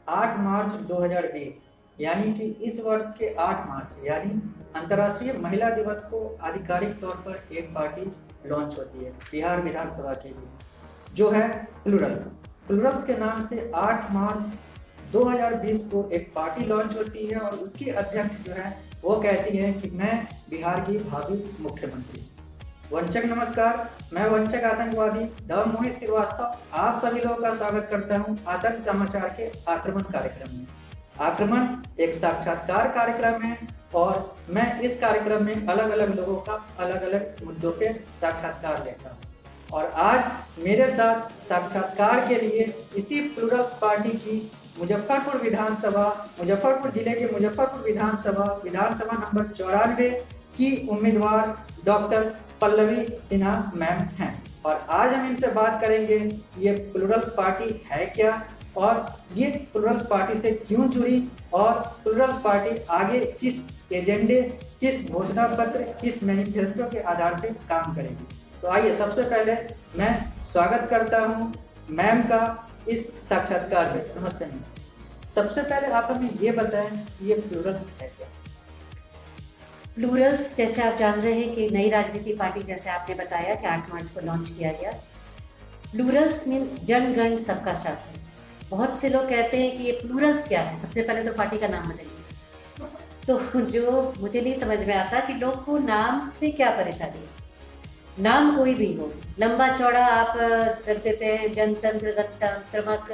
8 मार्च 2020 यानी कि इस वर्ष के 8 मार्च यानी अंतर्राष्ट्रीय महिला दिवस को आधिकारिक तौर पर एक पार्टी लॉन्च होती है बिहार विधानसभा के लिए, जो है प्लूरल्स। प्लूरल्स के नाम से 8 मार्च 2020 को एक पार्टी लॉन्च होती है और उसकी अध्यक्ष जो है वो कहती है कि मैं बिहार की भावी मुख्यमंत्री। वंचक नमस्कार, मैं वंचक आतंकवादी द मोहित श्रीवास्तव आप सभी लोगों का स्वागत करता हूं आतंक समाचार के आक्रमण कार्यक्रम में। आक्रमण एक साक्षात्कार कार्यक्रम है और मैं इस कार्यक्रम में अलग अलग लोगों का अलग अलग मुद्दों पे साक्षात्कार लेता हूं। और आज मेरे साथ साक्षात्कार के लिए इसी प्लूरल्स पार्टी की मुजफ्फरपुर जिले के मुजफ्फरपुर विधानसभा नंबर 94 की उम्मीदवार डॉक्टर पल्लवी सिन्हा मैम हैं। और आज हम इनसे बात करेंगे कि ये प्लूरल्स पार्टी है क्या और ये प्लूरल्स पार्टी से क्यों जुड़ी और प्लूरल्स पार्टी आगे किस एजेंडे, किस घोषणा पत्र, किस मैनिफेस्टो के आधार पर काम करेगी। तो आइए सबसे पहले मैं स्वागत करता हूँ मैम का इस साक्षात्कार में। नमस्ते मैम। सबसे पहले आप हमें ये बताएं कि ये प्लूरल्स है क्या। प्लूरल्स जैसे आप जान रहे हैं कि नई राजनीति पार्टी, जैसे आपने बताया कि 8 मार्च को लॉन्च किया गया। प्लूरल्स मीन्स जनगण सबका शासन। बहुत से लोग कहते हैं कि ये प्लूरल्स क्या है। सबसे पहले तो पार्टी का नाम बदलिए। तो जो मुझे नहीं समझ में आता कि लोग को नाम से क्या परेशानी है। नाम कोई भी हो, लंबा चौड़ा आप रख देते हैं, जनतंत्र गणतंत्रमक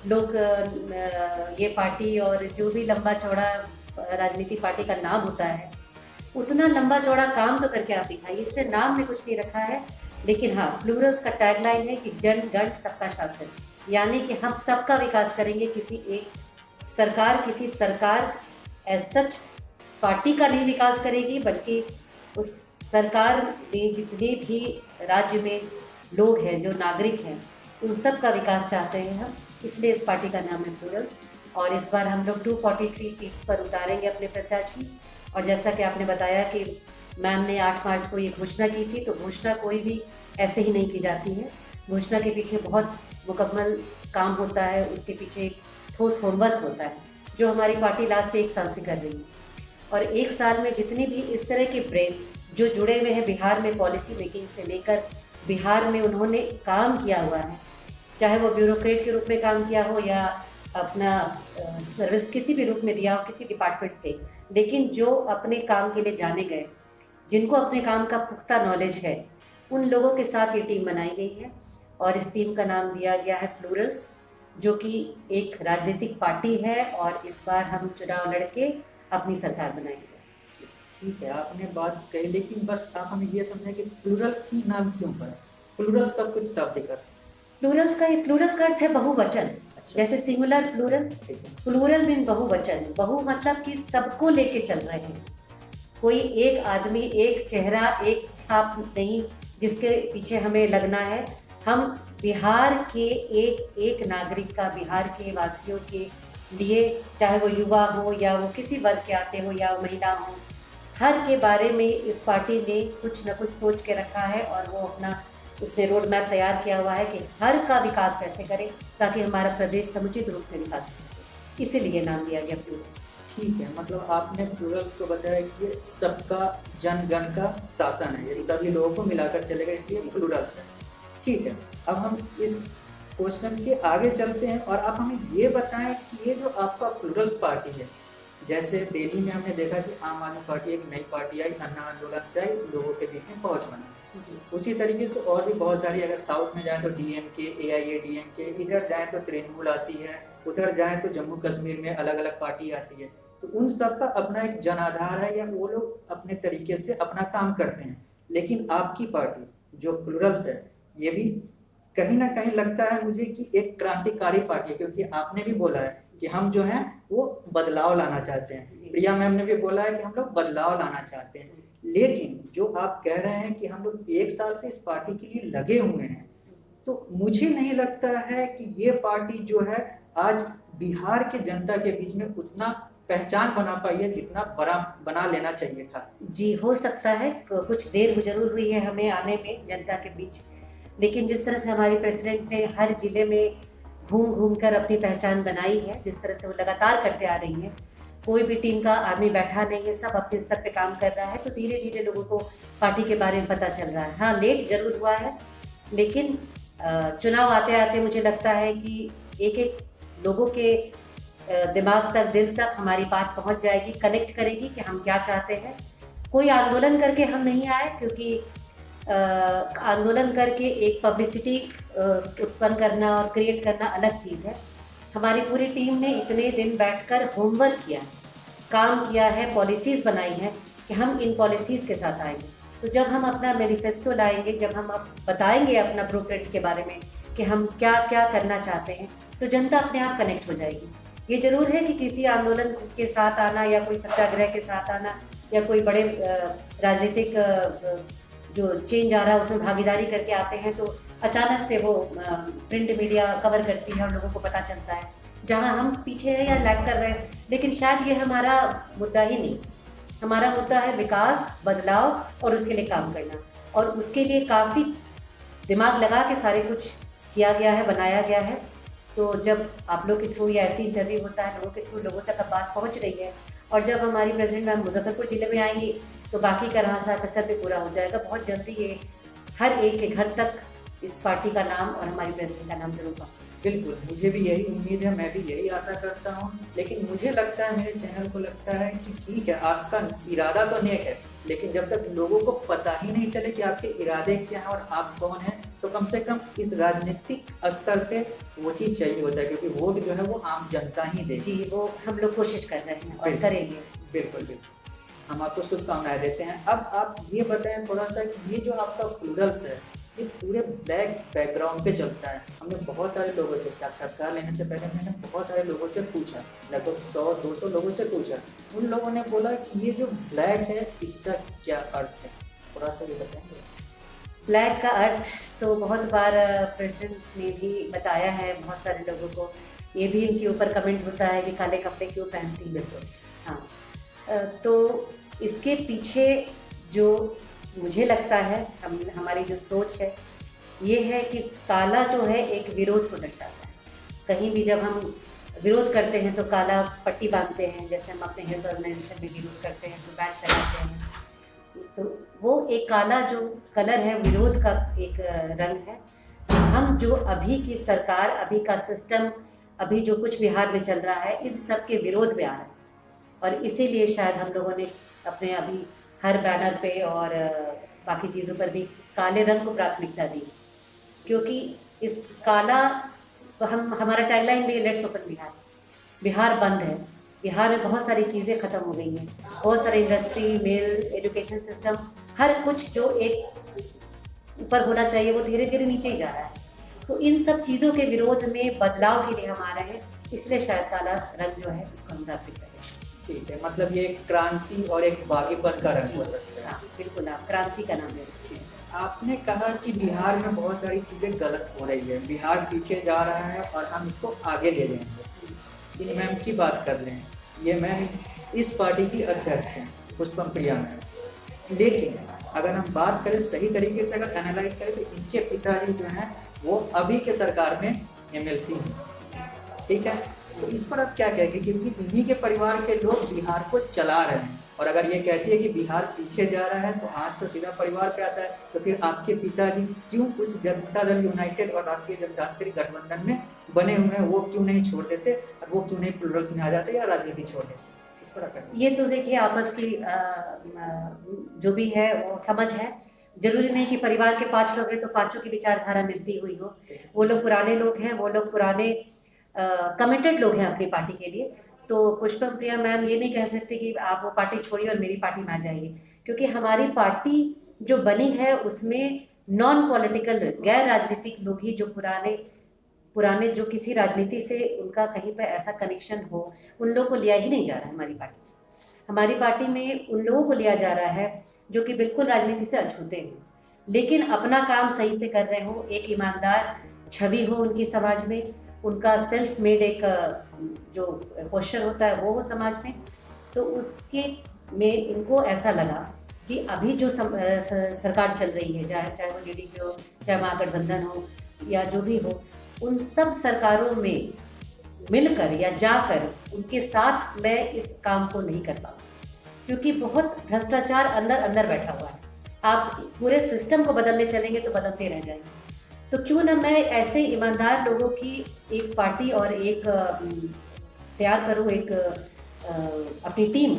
लोग ये पार्टी और जो भी लंबा चौड़ा राजनीति पार्टी का नाम होता है उतना लंबा चौड़ा काम तो करके आप दिखाइए। इसमें नाम में कुछ नहीं रखा है, लेकिन हाँ, प्लूरल्स का टैगलाइन है कि जन गण सबका शासन, यानी कि हम सबका विकास करेंगे। किसी सरकार एज सच पार्टी का नहीं विकास करेगी, बल्कि उस सरकार में जितने भी राज्य में लोग हैं, जो नागरिक हैं, उन सब का विकास चाहते हैं हम। इसलिए इस पार्टी का नाम है प्लूरल्स। और इस बार हम लोग 243 सीट्स पर उतारेंगे अपने प्रत्याशी। और जैसा कि आपने बताया कि मैम ने 8 मार्च को ये घोषणा की थी, तो घोषणा कोई भी ऐसे ही नहीं की जाती है। घोषणा के पीछे बहुत मुकम्मल काम होता है, उसके पीछे एक ठोस होमवर्क होता है, जो हमारी पार्टी लास्ट 1 साल से कर रही है। और 1 साल में जितने भी इस तरह के ब्रेन जो जुड़े हुए हैं बिहार में पॉलिसी मेकिंग से लेकर, बिहार में उन्होंने काम किया हुआ है, चाहे वो ब्यूरोक्रेट के रूप में काम किया हो या अपना सर्विस किसी भी रूप में दिया हो किसी डिपार्टमेंट से, लेकिन जो अपने काम के लिए जाने गए, जिनको अपने काम का पुख्ता नॉलेज है, उन लोगों के साथ ये टीम बनाई गई है। और इस टीम का नाम दिया गया है प्लूरल्स, जो कि एक राजनीतिक पार्टी है। और इस बार हम चुनाव लड़के अपनी सरकार बनाएंगे। ठीक है, आपने बात कही, लेकिन बस आप हमें ये समझें कि प्लूरल्स ही नाम क्यों पड़ा। प्लूरल्स का कुछ शाब्दिक अर्थ। प्लूरल्स का अर्थ है बहुवचन। जैसे सिंगुलर प्लूरल, प्लूरल मीन बहुवचन। बहु मतलब कि सबको लेके चल रहे हैं, कोई एक आदमी, एक चेहरा, एक छाप नहीं जिसके पीछे हमें लगना है। हम बिहार के एक नागरिक का, बिहार के वासियों के लिए, चाहे वो युवा हो या वो किसी वर्ग के आते हो या वो महिला हो, हर के बारे में इस पार्टी ने कुछ न कुछ सोच के रखा है। और वो अपना उसने रोड मैप तैयार किया हुआ है कि हर का विकास कैसे करें ताकि हमारा प्रदेश समुचित रूप से विकास हो सके। इसीलिए नाम दिया गया प्लूरल्स। ठीक है, मतलब आपने प्लूरल्स को बताया कि ये सबका जनगण का शासन है, ये सभी लोगों को मिलाकर चलेगा, इसलिए प्लूरल्स है। ठीक है, अब हम इस क्वेश्चन के आगे चलते हैं और आप हमें ये बताएं कि ये जो आपका प्लूरल्स पार्टी है, जैसे दिल्ली में हमने देखा कि आम आदमी पार्टी एक नई पार्टी आई, अन्ना आंदोलन से आई, लोगों के बीच में पहुंच बना। उसी तरीके से और भी बहुत सारी, अगर साउथ में जाएं तो DMK, AIADMK, इधर जाएं तो तृणमूल आती है, उधर जाएं तो जम्मू कश्मीर में अलग अलग पार्टी आती है। तो उन सब का अपना एक जनाधार है या वो लोग अपने तरीके से अपना काम करते हैं। लेकिन आपकी पार्टी जो प्लूरल्स है, ये भी कहीं ना कहीं लगता है मुझे कि एक क्रांतिकारी पार्टी है, क्योंकि आपने भी बोला है कि हम जो हैं वो बदलाव लाना चाहते हैं। प्रिया मैम ने भी बोला है कि हम लोग बदलाव लाना चाहते हैं। लेकिन जो आप कह रहे हैं कि हम लोग 1 साल से इस पार्टी के लिए लगे हुए हैं, तो मुझे नहीं लगता है कि ये पार्टी जो है आज बिहार के जनता के बीच में उतना पहचान बना पाई है जितना बड़ा बना लेना चाहिए था। जी, हो सकता है कुछ देर जरूर हुई है हमें आने में जनता के बीच, लेकिन जिस तरह से हमारी प्रेसिडेंट ने हर जिले में घूम घूम कर अपनी पहचान बनाई है, जिस तरह से वो लगातार करते आ रही है। कोई भी टीम का आदमी बैठा नहीं है, सब अपने स्तर पे काम कर रहा है, तो धीरे धीरे लोगों को पार्टी के बारे में पता चल रहा है। हाँ, लेट जरूर हुआ है, लेकिन चुनाव आते आते मुझे लगता है कि एक एक लोगों के दिमाग तक, दिल तक हमारी बात पहुंच जाएगी, कनेक्ट करेगी कि हम क्या चाहते हैं। कोई आंदोलन करके हम नहीं आए, क्योंकि आंदोलन करके एक पब्लिसिटी उत्पन्न करना और क्रिएट करना अलग चीज़ है। हमारी पूरी टीम ने इतने दिन बैठकर होमवर्क किया, काम किया है, पॉलिसीज़ बनाई हैं कि हम इन पॉलिसीज़ के साथ आएंगे। तो जब हम अपना मैनिफेस्टो लाएंगे, जब हम अब बताएंगे अपना ब्लूप्रिंट के बारे में कि हम क्या क्या करना चाहते हैं, तो जनता अपने आप कनेक्ट हो जाएगी। ये ज़रूर है कि किसी आंदोलन के साथ आना या कोई सत्याग्रह के साथ आना या कोई बड़े राजनीतिक जो चेंज आ रहा है उसमें भागीदारी करके आते हैं, तो अचानक से वो प्रिंट मीडिया कवर करती है और लोगों को पता चलता है, जहाँ हम पीछे हैं या लैग कर रहे हैं। लेकिन शायद ये हमारा मुद्दा ही नहीं। हमारा मुद्दा है विकास, बदलाव और उसके लिए काम करना, और उसके लिए काफ़ी दिमाग लगा के सारे कुछ किया गया है, बनाया गया है। तो जब आप लोग के थ्रू या ऐसी इंटरव्यू होता है, लोगों के थ्रू लोगों तक अब बात पहुंच रही है, और जब हमारी प्रेसिडेंट मैम मुजफ्फरपुर ज़िले में आएंगी तो बाकी का रहा कसर भी पूरा हो जाएगा। बहुत जल्दी ये हर एक के घर तक इस पार्टी का नाम और हमारी प्रेसिडेंट का नाम जरूर पहुँचे। बिल्कुल, मुझे भी यही उम्मीद है, मैं भी यही आशा करता हूँ। लेकिन मुझे लगता है, मेरे चैनल को लगता है कि ठीक है, आपका इरादा तो नेक है, लेकिन जब तक लोगों को पता ही नहीं चले कि आपके इरादे क्या हैं और आप कौन हैं, तो कम से कम इस राजनीतिक स्तर पे वो चीज़ चाहिए होता है, क्योंकि वोट जो है वो आम जनता ही देगी। जी, वो हम लोग कोशिश कर रहे हैं और बिल्कुल। करेंगे। बिल्कुल बिल्कुल, हम आपको शुभकामनाएं देते हैं। अब आप ये बताएं थोड़ा सा कि ये जो आपका प्लूरल्स है, ये पूरे ब्लैक बैकग्राउंड पे चलता है। हमने बहुत सारे लोगों से, साक्षात्कार लेने से पहले मैंने बहुत सारे लोगों से पूछा, लगभग 100-200 लोगों से पूछा। उन लोगों ने बोला कि ये जो ब्लैक है इसका क्या अर्थ है, थोड़ा सा ये बताएंगे। ब्लैक का अर्थ तो बहुत बार प्रेसिडेंट ने भी बताया है बहुत सारे लोगों को। ये भी इनके ऊपर कमेंट होता है कि काले कपड़े क्यों पहनती हैं। बिल्कुल। हाँ, तो इसके पीछे जो मुझे लगता है, हमारी जो सोच है ये है कि काला जो है एक विरोध को दर्शाता है। कहीं भी जब हम विरोध करते हैं तो काला पट्टी बांधते हैं, जैसे हम अपने हेल्थ ऑर्गेनाइजेशन में विरोध करते हैं तो बैच लगाते हैं, तो वो एक काला जो कलर है विरोध का एक रंग है। हम जो अभी की सरकार, अभी का सिस्टम, अभी जो कुछ बिहार में चल रहा है, इन सब के विरोध में आ रहा है, और इसीलिए शायद हम लोगों ने अपने अभी हर बैनर पे और बाकी चीज़ों पर भी काले रंग को प्राथमिकता दी, क्योंकि इस काला तो हमारा टैगलाइन भी है, लेट्स ओपन बिहार। बिहार बंद है, बिहार में बहुत सारी चीज़ें ख़त्म हो गई हैं, बहुत सारे इंडस्ट्री, मिल, एजुकेशन सिस्टम, हर कुछ जो एक ऊपर होना चाहिए वो धीरे धीरे नीचे ही जा रहा है। तो इन सब चीज़ों के विरोध में, बदलाव के लिए हम आ रहे हैं, इसलिए शायद काला रंग जो है इसको हम प्राथमिक करें। ठीक है, मतलब ये एक क्रांति और एक बागीपन का रंग हो सकता है। हाँ बिल्कुल, आप क्रांति का नाम ले सकते हैं। आपने कहा कि बिहार में बहुत सारी चीज़ें गलत हो रही है, बिहार पीछे जा रहा है और हम इसको आगे ले जाएंगे। इन मैम की बात कर लें, ये मैम इस पार्टी की अध्यक्ष हैं, पुष्पम प्रिया मैम। लेकिन अगर हम बात करें सही तरीके से, अगर एनालाइज करें, तो इनके पिताजी जो हैं वो अभी के सरकार में MLC हैं। ठीक है, तो इस पर आप क्या कहेंगे, क्योंकि इन्हीं के परिवार के लोग बिहार को चला रहे हैं, और अगर ये कहती है कि बिहार पीछे जा रहा है तो आज तो सीधा परिवार पे आता है, तो फिर आपके पिताजी क्यों उस जनता दल यूनाइटेड और राष्ट्रीय जनतांत्रिक गठबंधन में बने हुए हैं, वो क्यों नहीं छोड़ देते, और वो क्यों नहीं प्लूरल्स में आ जाते या राजनीति छोड़ देते? इस पर आप ये तो देखिए आपस की जो भी है वो समझ है। जरूरी नहीं कि परिवार के 5 लोग हैं तो पांचों की विचारधारा मिलती हुई हो। वो लोग पुराने लोग हैं, वो लोग पुराने कमिटेड लोग हैं अपनी पार्टी के लिए। तो पुष्पम प्रिया मैम ये नहीं कह सकती कि आप वो पार्टी छोड़िए और मेरी पार्टी में आ जाइए, क्योंकि हमारी पार्टी जो बनी है उसमें नॉन पॉलिटिकल, गैर राजनीतिक लोग ही, जो पुराने जो किसी राजनीति से उनका कहीं पर ऐसा कनेक्शन हो, उन लोगों को लिया ही नहीं जा रहा है हमारी पार्टी। हमारी पार्टी में उन लोगों को लिया जा रहा है जो कि बिल्कुल राजनीति से अछूते हैं, लेकिन अपना काम सही से कर रहे हो, एक ईमानदार छवि हो उनकी समाज में, उनका सेल्फ मेड एक जो पोस्चर होता है वो हो समाज में। तो उसके में इनको ऐसा लगा कि अभी जो सरकार चल रही है, चाहे वो JDP हो, चाहे महागठबंधन हो या जो भी हो, उन सब सरकारों में मिलकर या जाकर उनके साथ मैं इस काम को नहीं कर पाऊँ, क्योंकि बहुत भ्रष्टाचार अंदर अंदर बैठा हुआ है। आप पूरे सिस्टम को बदलने चलेंगे तो बदलते रह जाएंगे। तो क्यों ना मैं ऐसे ईमानदार लोगों की एक पार्टी और एक तैयार करूँ, एक अपनी टीम,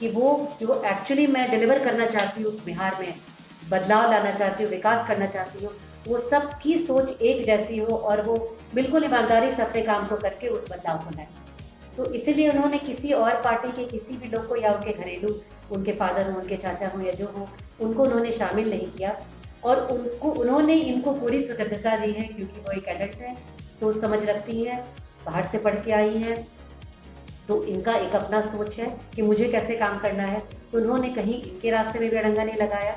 कि वो जो एक्चुअली मैं डिलीवर करना चाहती हूँ बिहार में, बदलाव लाना चाहती हूँ, विकास करना चाहती हूँ, वो सबकी सोच एक जैसी हो और वो बिल्कुल ईमानदारी से अपने काम को करके उस बदलाव को लाए। तो इसीलिए उन्होंने किसी और पार्टी के किसी भी लोग को या उनके घरेलू, उनके फादर हो, उनके चाचा हो या जो हो, उनको उन्होंने शामिल नहीं किया। और उन्होंने इनको पूरी स्वतंत्रता दी है, क्योंकि वो एक एडल्ट है, सोच समझ रखती हैं, बाहर से पढ़ के आई हैं, तो इनका एक अपना सोच है कि मुझे कैसे काम करना है। तो उन्होंने कहीं इनके रास्ते में भी अड़ंगा नहीं लगाया।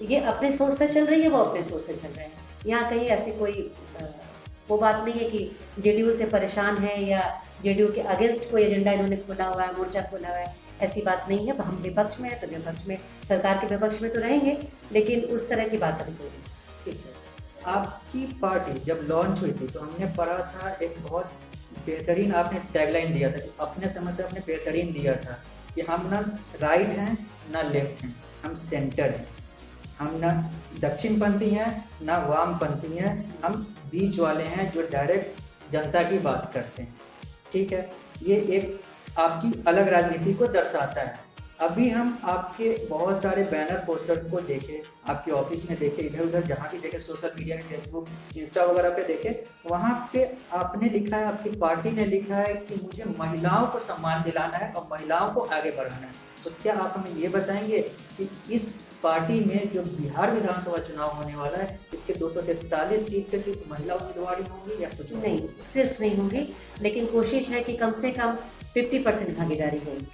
ये अपने सोच से चल रही है, वो अपने सोच से चल रहे हैं। यहाँ कहीं ऐसी कोई वो बात नहीं है कि जेडीयू से परेशान है या जेडीयू के अगेंस्ट कोई एजेंडा इन्होंने खोला हुआ है, मोर्चा खोला हुआ है, ऐसी बात नहीं है। हम विपक्ष में है तो विपक्ष में, सरकार के विपक्ष में तो रहेंगे, लेकिन उस तरह की बात अभी कोई नहीं। ठीक है। आपकी पार्टी जब लॉन्च हुई थी तो हमने पढ़ा था, एक बहुत बेहतरीन आपने टैगलाइन दिया था, अपने समय से आपने बेहतरीन दिया था कि हम ना राइट हैं ना लेफ्ट हैं, हम सेंटर हैं। हम ना दक्षिणपंथी हैं ना वामपंथी हैं, हम बीच वाले हैं जो डायरेक्ट जनता की बात करते हैं। ठीक है, ये एक आपकी अलग राजनीति को दर्शाता है। अभी हम आपके बहुत सारे बैनर पोस्टर को देखे, आपके ऑफिस में देखे, इधर उधर जहाँ भी देखे, सोशल मीडिया में, फेसबुक, इंस्टा वगैरह पे देखे, वहाँ पे आपने लिखा है, आपकी पार्टी ने लिखा है कि मुझे महिलाओं को सम्मान दिलाना है और महिलाओं को आगे बढ़ाना है। तो क्या आप हमें ये बताएंगे कि इस पार्टी में जो बिहार विधानसभा चुनाव होने वाला है, इसके 243 सीट पे सिर्फ महिला उम्मीदवार होंगी या कुछ नहीं, सिर्फ नहीं होंगी, लेकिन कोशिश है कि कम से कम 50% भागीदारी होगी,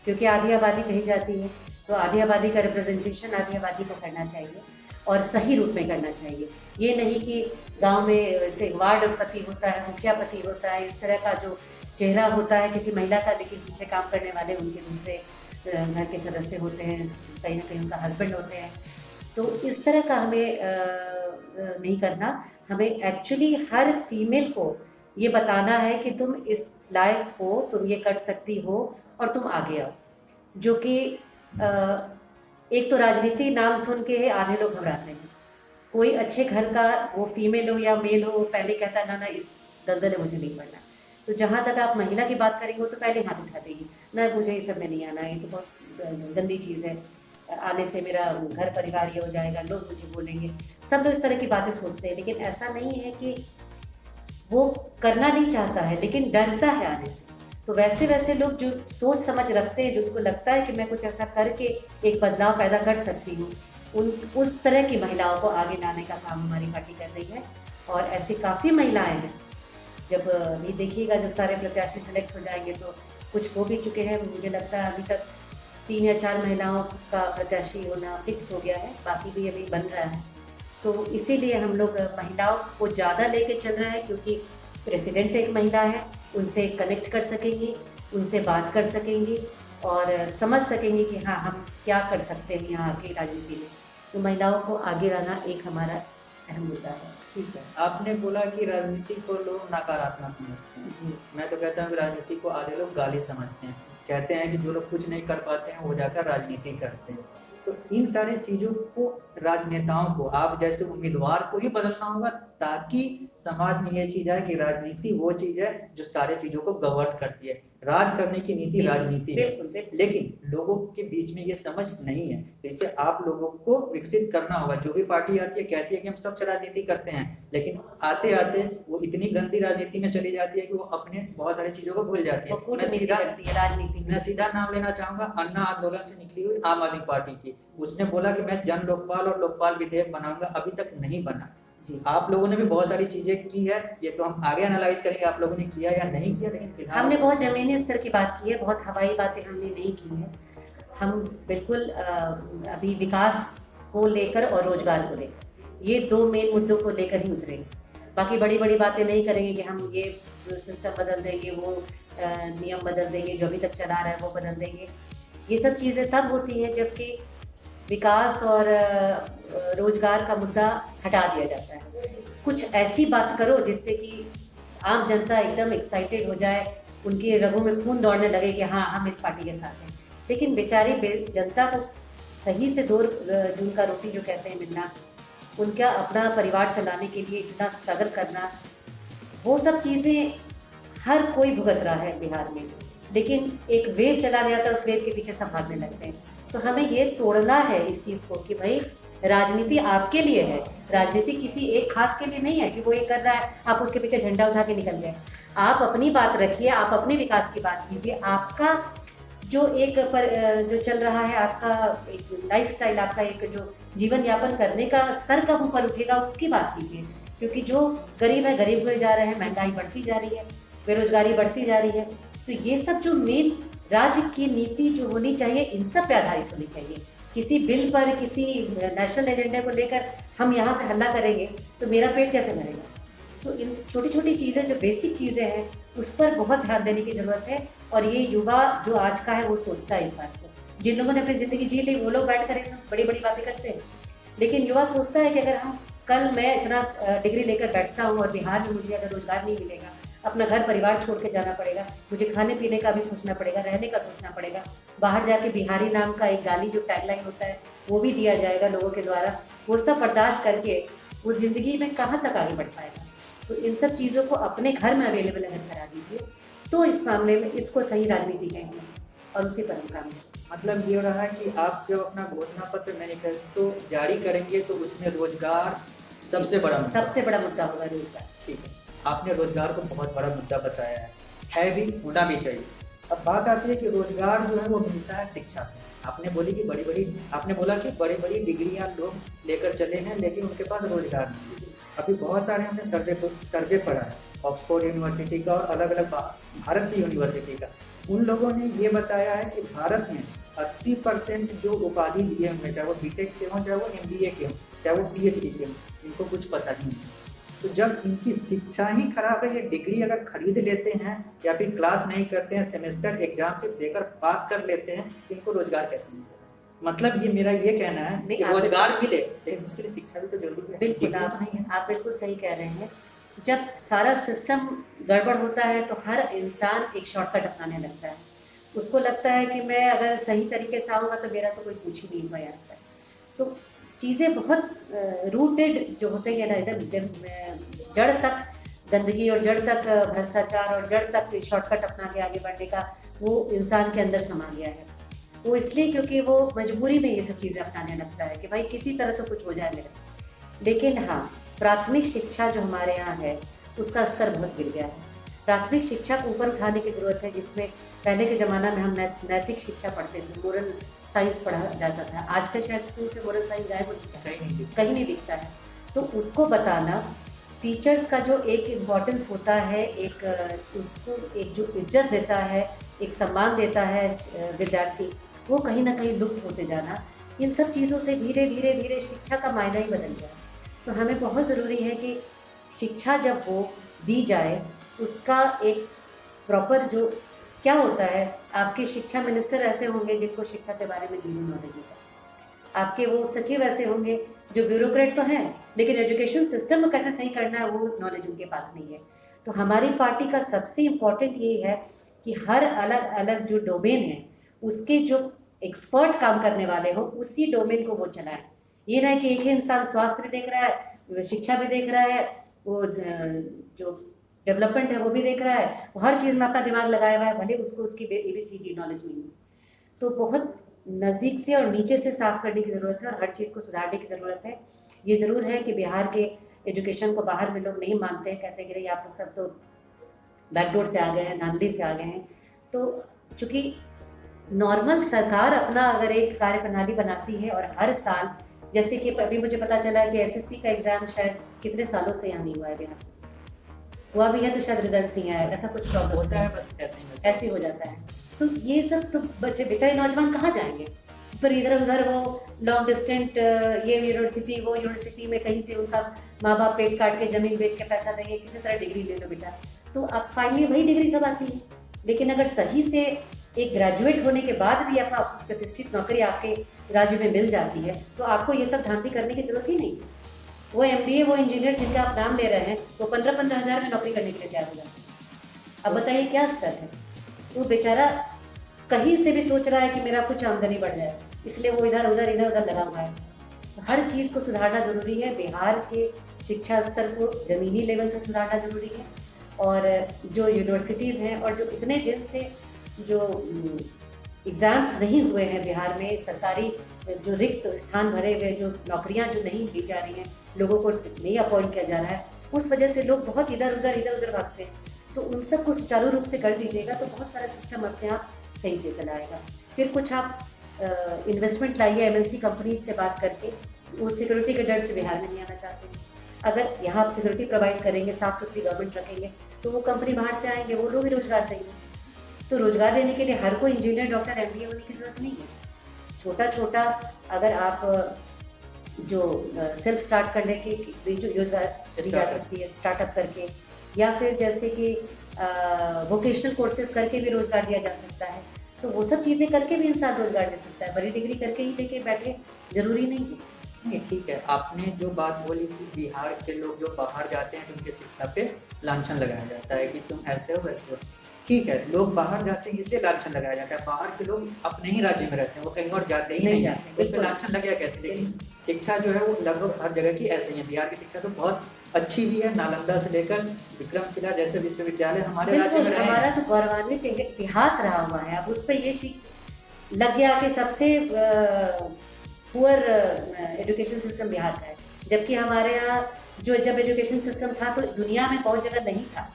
क्योंकि आधी आबादी कही जाती है, तो आधी आबादी का रिप्रेजेंटेशन आधी आबादी को करना चाहिए और सही रूप में करना चाहिए। ये नहीं कि गांव में वैसे वार्ड पति होता है, मुखिया पति होता है, इस तरह का जो चेहरा होता है किसी महिला का, लेकिन पीछे काम करने वाले उनके दूसरे घर के सदस्य होते हैं, कहीं ना कहीं उनका हस्बैंड होते हैं। तो इस तरह का हमें नहीं करना। हमें एक्चुअली हर फीमेल को ये बताना है कि तुम इस लायक हो, तुम ये कर सकती हो और तुम आगे आओ। जो कि एक तो राजनीति नाम सुन के आधे लोग घबराते हैं। कोई अच्छे घर का वो फीमेल हो या मेल हो, पहले कहता ना इस दलदल में मुझे नहीं पड़ना। तो जहाँ तक आप महिला की बात करेंगे तो पहले हाथ उठा देगी, ना मुझे ये सब में नहीं आना, ये तो बहुत गंदी चीज़ है, आने से मेरा घर परिवार ये हो जाएगा, लोग मुझे बोलेंगे। सब लोग इस तरह की बातें सोचते हैं, लेकिन ऐसा नहीं है कि वो करना नहीं चाहता है, लेकिन डरता है आने से। तो वैसे वैसे लोग जो सोच समझ रखते हैं, जिनको लगता है कि मैं कुछ ऐसा करके एक बदलाव पैदा कर सकती हूँ, उस तरह की महिलाओं को आगे लाने का काम हमारी पार्टी कर रही है। और ऐसी काफ़ी महिलाएं हैं, जब अभी देखिएगा जब सारे प्रत्याशी सेलेक्ट हो जाएंगे तो कुछ हो भी चुके हैं। मुझे लगता है अभी तक 3 या 4 महिलाओं का प्रत्याशी होना फिक्स हो गया है, बाकी भी अभी बन रहा है। तो इसीलिए हम लोग महिलाओं को ज़्यादा लेके चल रहे हैं, क्योंकि प्रेसिडेंट एक महिला है, उनसे कनेक्ट कर सकेंगी, उनसे बात कर सकेंगी और समझ सकेंगी कि हाँ हम क्या कर सकते हैं यहाँ की राजनीति में। तो महिलाओं को आगे लाना एक हमारा अहम मुद्दा है। ठीक है, आपने बोला कि राजनीति को लोग नकारात्मक समझते हैं। जी, मैं तो कहता हूँ कि राजनीति को आधे लोग गाली समझते हैं, कहते हैं कि जो लोग कुछ नहीं कर पाते हैं वो जाकर राजनीति करते हैं। तो इन सारी चीज़ों को राजनेताओं को, आप जैसे उम्मीदवार को ही बदलना होगा, ताकि समाज में ये चीज़ है कि राजनीति वो चीज़ है जो सारे चीज़ों को गवर्न करती है। राज करने की नीति राजनीति है, लेकिन लोगों के बीच में ये समझ नहीं है। तो इसे आप लोगों को विकसित करना होगा। जो भी पार्टी आती है कहती है कि हम स्वच्छ राजनीति करते हैं, लेकिन आते आते वो इतनी गंदी राजनीति में चली जाती है कि वो अपने बहुत सारी चीज़ों को भूल जाती है। मैं सीधा नाम लेना चाहूँगा, अन्ना आंदोलन से निकली हुई आम आदमी पार्टी की। उसने बोला कि मैं जन लोकपाल और लोकपाल विधेयक बनाऊंगा, अभी तक नहीं बना। जी, आप लोगों ने भी बहुत सारी चीजें की है, ये तो हम आगे एनालाइज करेंगे आप लोगों ने किया या नहीं किया, लेकिन फिलहाल हमने बहुत जमीनी स्तर की बात की है, बहुत हवाई बातें हमने नहीं की है। हम बिल्कुल अभी विकास को लेकर और रोजगार को लेकर, ये 2 मेन मुद्दों को लेकर ही उतरेंगे। बाकी बड़ी बड़ी बातें नहीं करेंगे कि हम ये सिस्टम बदल देंगे, वो नियम बदल देंगे, जो अभी तक चला रहा है वो बदल देंगे। ये सब चीज़ें तब होती हैं जबकि विकास और रोजगार का मुद्दा हटा दिया जाता है। कुछ ऐसी बात करो जिससे कि आम जनता एकदम एक्साइटेड हो जाए, उनके रगों में खून दौड़ने लगे कि हाँ हम इस पार्टी के साथ हैं। लेकिन बेचारी जनता को सही से 2 जून का रोटी जो कहते हैं मिलना, उनका अपना परिवार चलाने के लिए इतना स्ट्रगल करना, वो सब चीज़ें हर कोई भुगत रहा है बिहार में। लेकिन एक वेव चला जाता है, उस वेव के पीछे सब भागने लगते हैं। तो हमें ये तोड़ना है इस चीज़ को कि भाई राजनीति आपके लिए है, राजनीति किसी एक खास के लिए नहीं है कि वो ये कर रहा है आप उसके पीछे झंडा उठा के निकल गए। आप अपनी बात रखिए, आप अपने विकास की बात कीजिए, आपका जो जो चल रहा है, आपका एक लाइफस्टाइल, आपका एक जो जीवन यापन करने का स्तर कब ऊपर उठेगा उसकी बात कीजिए। क्योंकि जो गरीब है गरीब हुए जा रहे हैं, महंगाई बढ़ती जा रही है, बेरोजगारी बढ़ती जा रही है। तो ये सब जो मेन राज्य की नीति जो होनी चाहिए, इन सब पे आधारित होनी चाहिए। किसी बिल पर, किसी नेशनल एजेंडे को लेकर हम यहाँ से हल्ला करेंगे तो मेरा पेट कैसे भरेगा। तो इन छोटी छोटी चीज़ें, जो बेसिक चीज़ें हैं, उस पर बहुत ध्यान देने की ज़रूरत है। और ये युवा जो आज का है वो सोचता है इस बात को। जिन लोगों ने अपनी ज़िंदगी जी ली वो लोग बैठ कर सब बड़ी बड़ी बातें करते हैं, लेकिन युवा सोचता है कि अगर हम कल मैं इतना डिग्री लेकर बैठता हूँ और बिहार में मुझे अगर रोजगार नहीं मिलेगा, अपना घर परिवार छोड़ के जाना पड़ेगा, मुझे खाने पीने का भी सोचना पड़ेगा, रहने का सोचना पड़ेगा, बाहर जाके बिहारी नाम का एक गाली जो टैगलाइन होता है वो भी दिया जाएगा लोगों के द्वारा, वो सब बर्दाश्त करके वो ज़िंदगी में कहाँ तक आगे बढ़ पाएगा। तो इन सब चीज़ों को अपने घर में अवेलेबल अगर करा दीजिए तो इस मामले में इसको सही राजनीति कहेंगे और उसी पर हम काम करेंगे। मतलब ये रहा कि आप जब अपना घोषणा पत्र मैनिफेस्टो जारी करेंगे तो उसमें रोजगार सबसे बड़ा मुद्दा होगा, रोजगार। ठीक है, आपने रोजगार को बहुत बड़ा मुद्दा बताया है भी, होना भी चाहिए। अब बात आती है कि रोजगार जो है वो मिलता है शिक्षा से। आपने बोला कि बड़ी बड़ी डिग्रियां लोग लेकर चले हैं लेकिन उनके पास रोजगार नहीं है। अभी बहुत सारे हमने सर्वे पढ़ा है, ऑक्सफोर्ड यूनिवर्सिटी का और अलग अलग भारत की यूनिवर्सिटी का। उन लोगों ने ये बताया है कि भारत में 80% जो उपाधि लिए हुए, चाहे वो बीटेक के हों, चाहे वो MBA के हों, चाहे वो PhD के हों, इनको कुछ पता ही नहीं। तो जब इनकी शिक्षा ही खराब है, ये डिग्री अगर खरीद लेते हैं या फिर क्लास नहीं करते हैं, सेमेस्टर एग्जाम सिर्फ देकर पास कर लेते हैं, तो इनको रोजगार कैसे मिलेगा। मतलब ये मेरा ये कहना है कि रोजगार मिले लेकिन उसके लिए शिक्षा भी तो जरूरी है। बिल्कुल आप बिल्कुल सही कह रहे हैं। जब सारा सिस्टम गड़बड़ होता है तो हर इंसान एक शॉर्टकट अपनाने लगता है। उसको लगता है कि मैं अगर सही तरीके से आऊँगा तो मेरा तो कोई पूछ ही नहीं पाया है। तो चीज़ें बहुत रूटेड जो होते हैं ना, एकदम जड़ तक गंदगी और जड़ तक भ्रष्टाचार और जड़ तक शॉर्टकट अपना के आगे बढ़ने का वो इंसान के अंदर समा गया है। वो इसलिए क्योंकि वो मजबूरी में ये सब चीज़ें अपनाने लगता है कि भाई किसी तरह तो कुछ हो जाए मेरा। लेकिन हाँ, प्राथमिक शिक्षा जो हमारे यहाँ है उसका स्तर बहुत गिर गया है। प्राथमिक शिक्षा को ऊपर उठाने की ज़रूरत है, जिसमें पहले के ज़माना में हम नैतिक शिक्षा पढ़ते थे, मोरल साइंस पढ़ा जाता था। आजकल शायद स्कूल से मोरल साइंस गायब हो चुका है, कहीं नहीं दिखता है। तो उसको बताना, टीचर्स का जो एक इम्पॉर्टेंस होता है, उसको एक जो इज्जत देता है, एक सम्मान देता है विद्यार्थी, वो कहीं ना कहीं लुप्त होते जाना, इन सब चीज़ों से धीरे धीरे धीरे शिक्षा का मायना ही बदल गया। तो हमें बहुत ज़रूरी है कि शिक्षा जब वो दी जाए उसका एक प्रॉपर जो क्या होता है, आपके शिक्षा मिनिस्टर ऐसे होंगे जिनको शिक्षा के बारे में जीरो नॉलेज होता है, आपके वो सचिव ऐसे होंगे जो ब्यूरोक्रेट तो हैं लेकिन एजुकेशन सिस्टम को कैसे सही करना है वो नॉलेज उनके पास नहीं है। तो हमारी पार्टी का सबसे इम्पॉर्टेंट ये है कि हर अलग अलग जो डोमेन है उसके जो एक्सपर्ट काम करने वाले हो उसी डोमेन को वो चलाएं। ये ना कि एक ही इंसान स्वास्थ्य भी देख रहा है, शिक्षा भी देख रहा है, वो जो डेवलपमेंट है वो भी देख रहा है, वो हर चीज़ में अपना दिमाग लगाया हुआ है, भले उसको उसकी ABCD नॉलेज नहीं है। तो बहुत नज़दीक से और नीचे से साफ करने की ज़रूरत है और हर चीज़ को सुधारने की ज़रूरत है। ये ज़रूर है कि बिहार के एजुकेशन को बाहर में लोग नहीं मानते हैं, कहते हैं कि आप लोग सब तो बैकडोर से आ गए हैं, धांधली से आ गए हैं। तो चूँकि नॉर्मल सरकार अपना अगर एक कार्य प्रणाली बनाती है और हर साल, जैसे कि अभी मुझे पता चला कि SSC का एग्ज़ाम शायद कितने सालों से यहाँ नहीं हुआ है, बिहार हुआ भी है तो शायद रिजल्ट नहीं आया, ऐसा कुछ प्रॉब्लम होता है, बस ऐसे ही हो जाता है। तो ये सब तो बच्चे बेचारे नौजवान कहाँ जाएंगे, फिर इधर उधर वो लॉन्ग डिस्टेंट ये यूनिवर्सिटी वो यूनिवर्सिटी में कहीं से उनका माँ बाप पेट काट के ज़मीन बेच के पैसा देंगे, किसी तरह डिग्री ले लो बेटा। तो अब फाइनली वही डिग्री सब आती है। लेकिन अगर सही से एक ग्रेजुएट होने के बाद भी अपना प्रतिष्ठित नौकरी आपके राज्य में मिल जाती है तो आपको ये सब धांधली करने की ज़रूरत ही नहीं। वो MBA वो इंजीनियर जिनका आप नाम ले रहे हैं वो 15-15 हज़ार में नौकरी करने के लिए तैयार हो जाते हैं। अब बताइए क्या स्तर है। वो बेचारा कहीं से भी सोच रहा है कि मेरा कुछ आमदनी बढ़ जाए, इसलिए वो इधर उधर लगा हुआ है। तो हर चीज़ को सुधारना ज़रूरी है। बिहार के शिक्षा स्तर को ज़मीनी लेवल से सुधारना ज़रूरी है, और जो यूनिवर्सिटीज़ हैं और जो इतने दिन से जो एग्ज़ाम्स नहीं हुए हैं बिहार में, सरकारी जो रिक्त स्थान भरे हुए, जो नौकरियां जो नहीं दी जा रही हैं, लोगों को नहीं अपॉइंट किया जा रहा है, उस वजह से लोग बहुत इधर उधर भागते हैं। तो उन सब को सुचारू रूप से कर दीजिएगा तो बहुत सारा सिस्टम अपने आप सही से चलाएगा। फिर कुछ आप इन्वेस्टमेंट लाइए MNC कंपनीज से बात करके। वो सिक्योरिटी के डर से बिहार में नहीं आना चाहते हैं। अगर यहाँ आप सिक्योरिटी प्रोवाइड करेंगे, साफ़ सुथरी गवर्नमेंट रखेंगे, तो वो कंपनी बाहर से आएंगे, वो लोग भी रोजगार देंगे। तो रोजगार देने के लिए हर कोई इंजीनियर, डॉक्टर, MBA होने की ज़रूरत नहीं है। छोटा छोटा अगर आप जो सेल्फ स्टार्ट करने की भी जो योजना दी जा सकती है, स्टार्टअप करके, या फिर जैसे कि वोकेशनल कोर्सेज करके भी रोजगार दिया जा सकता है। तो वो सब चीज़ें करके भी इंसान रोजगार दे सकता है। बड़ी डिग्री करके ही लेके बैठे जरूरी नहीं है। नहीं, ठीक है। आपने जो बात बोली कि बिहार के लोग जो बाहर जाते हैं तो उनके शिक्षा पे लांछन लगाया जाता है कि तुम ऐसे हो वैसे हो। ठीक है, लोग बाहर जाते हैं इसलिए लांछन लगाया जाता है। बाहर के लोग अपने ही राज्य में रहते हैं, वो कहीं और जाते ही नहीं। उस पर लांछन लग गया कैसे? लेकिन शिक्षा जो है वो लगभग हर जगह की ऐसे ही है। बिहार की शिक्षा तो बहुत अच्छी भी है। नालंदा से लेकर विक्रमशिला जैसे विश्वविद्यालय हमारे राज्य में रहे। हमारा तो गौरवान्वित इतिहास रहा हुआ है। अब उस पर ये लग गया कि सबसे पुअर एजुकेशन सिस्टम बिहार का है, जबकि हमारे यहाँ जब एजुकेशन सिस्टम था तो दुनिया में बहुत जगह नहीं था।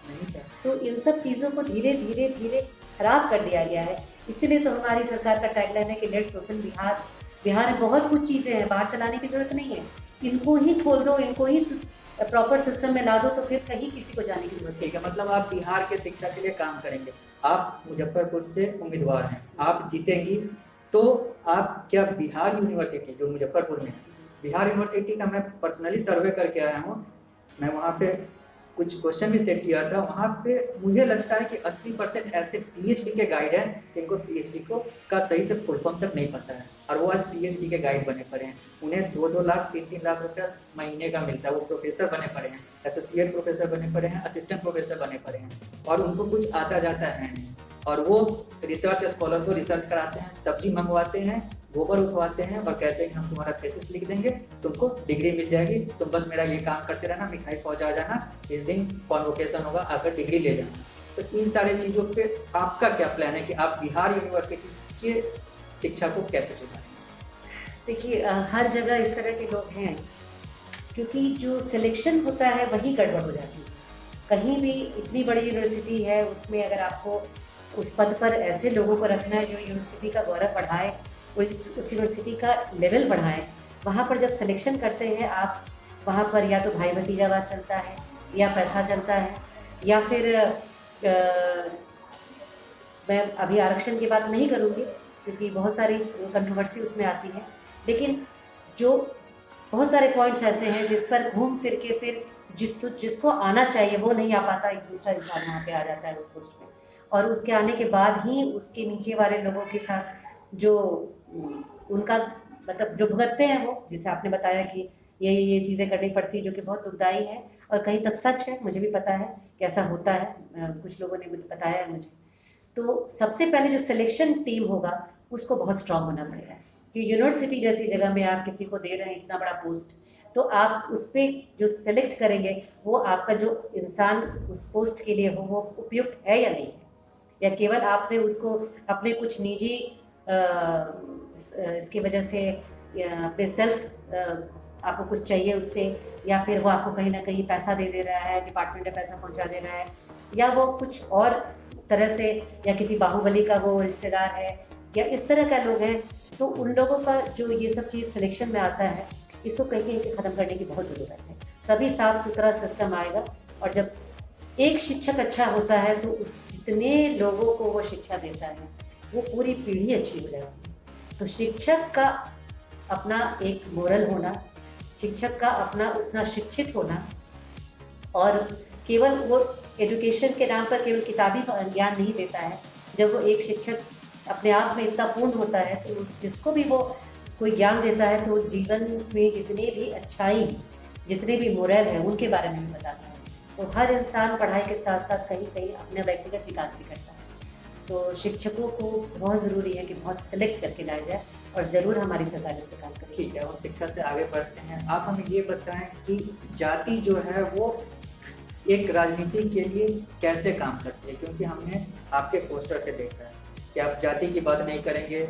तो इन सब चीज़ों को धीरे धीरे खराब कर दिया गया है। इसीलिए तो हमारी सरकार का टैगलाइन है कि लेट्स ओपन बिहार। बिहार में बहुत कुछ चीज़ें हैं, बाहर से लाने की ज़रूरत नहीं है। इनको ही खोल दो, इनको ही प्रॉपर सिस्टम में ला दो, तो फिर कहीं किसी को जाने की जरूरत नहीं है। मतलब आप बिहार के शिक्षा के लिए काम करेंगे। आप मुजफ्फरपुर से उम्मीदवार हैं, आप जीतेंगी तो आप क्या बिहार यूनिवर्सिटी जो मुजफ्फरपुर में है, बिहार यूनिवर्सिटी का मैं पर्सनली सर्वे करके आया हूँ। मैं वहाँ पे कुछ क्वेश्चन भी सेट किया था। वहाँ पे मुझे लगता है कि 80% ऐसे PhD के गाइड हैं जिनको PhD का सही से फुल फॉर्म तक नहीं पता है, और वो आज PhD के गाइड बने पड़े हैं। उन्हें 2-2 लाख 3-3 लाख रुपया महीने का मिलता है। वो प्रोफेसर बने पड़े हैं, एसोसिएट प्रोफेसर बने पड़े हैं, असिस्टेंट प्रोफेसर बने पड़े हैं, और उनको कुछ आता जाता है नहीं। और वो रिसर्च स्कॉलर को रिसर्च कराते हैं, सब्जी मंगवाते हैं, गोबर उठवाते हैं और कहते हैं कि हम तुम्हारा थीसिस लिख देंगे, तुमको डिग्री मिल जाएगी, तुम बस मेरा ये काम करते रहना, मिठाई पहुंचा जाना, इस दिन कॉन्वोकेशन होगा, आकर डिग्री ले जाना। तो इन सारी चीज़ों पे आपका क्या प्लान है कि आप बिहार यूनिवर्सिटी की शिक्षा को कैसे सुधारेंगे? देखिए, हर जगह इस तरह के लोग हैं, क्योंकि जो सिलेक्शन होता है वही गड़बड़ हो जाती है। कहीं भी इतनी बड़ी यूनिवर्सिटी है, उसमें अगर आपको उस पद पर ऐसे लोगों को रखना है जो यूनिवर्सिटी का गौरव बढ़ाए, उस यूनिवर्सिटी का लेवल बढ़ाए, वहाँ पर जब सिलेक्शन करते हैं आप, वहाँ पर या तो भाई भतीजावाद चलता है, या पैसा चलता है, या फिर मैं अभी आरक्षण की बात नहीं करूँगी क्योंकि बहुत सारी कंट्रोवर्सी उसमें आती है, लेकिन जो बहुत सारे पॉइंट्स ऐसे हैं जिस पर घूम फिर के फिर जिसको आना चाहिए वो नहीं आ पाता, एक दूसरा इंसान वहाँ पे आ जाता है उस पोस्ट में, और उसके आने के बाद ही उसके नीचे वाले लोगों के साथ जो उनका मतलब जो भुगतते हैं वो, जैसे आपने बताया कि ये चीज़ें करनी पड़ती जो कि बहुत दुखदाई है और कहीं तक सच है, मुझे भी पता है कि ऐसा होता है, कुछ लोगों ने बताया है मुझे। तो सबसे पहले जो सिलेक्शन टीम होगा उसको बहुत स्ट्रांग होना पड़ेगा कि यूनिवर्सिटी जैसी जगह में आप किसी को दे रहे हैं इतना बड़ा पोस्ट, तो आप उस पर जो सेलेक्ट करेंगे वो आपका जो इंसान उस पोस्ट के लिए हो वो उपयुक्त है या नहीं है, या केवल आपने उसको अपने कुछ निजी इसकी वजह से अपने सेल्फ आपको कुछ चाहिए उससे, या फिर वो आपको कहीं ना कहीं पैसा दे रहा है, डिपार्टमेंट में पैसा पहुंचा दे रहा है, या वो कुछ और तरह से, या किसी बाहुबली का वो रिश्तेदार है, या इस तरह का लोग हैं। तो उन लोगों का जो ये सब चीज़ सिलेक्शन में आता है, इसको कहीं ख़त्म करने की बहुत ज़रूरत है, तभी साफ़ सुथरा सिस्टम आएगा। और जब एक शिक्षक अच्छा होता है तो उस जितने लोगों को वो शिक्षा देता है वो पूरी पीढ़ी अच्छी हो जाती है। तो शिक्षक का अपना एक मोरल होना, शिक्षक का अपना उतना शिक्षित होना, और केवल वो एजुकेशन के नाम पर केवल किताबी ज्ञान नहीं देता है। जब वो एक शिक्षक अपने आप में इतना पूर्ण होता है तो जिसको भी वो कोई ज्ञान देता है तो जीवन में जितने भी अच्छाई, जितने भी मोरल हैं उनके बारे में भी बताता है। तो हर इंसान पढ़ाई के साथ साथ कहीं कहीं अपने व्यक्तिगत विकास भी करता है। तो शिक्षकों को बहुत ज़रूरी है कि बहुत सेलेक्ट करके लाया जाए और ज़रूर हमारी सरकार इस पर काम करेगी। ठीक है, हम शिक्षा से आगे बढ़ते हैं। आप हमें ये बताएं कि जाति जो है वो एक राजनीति के लिए कैसे काम करती है, क्योंकि हमने आपके पोस्टर पे देखा है कि आप जाति की बात नहीं करेंगे,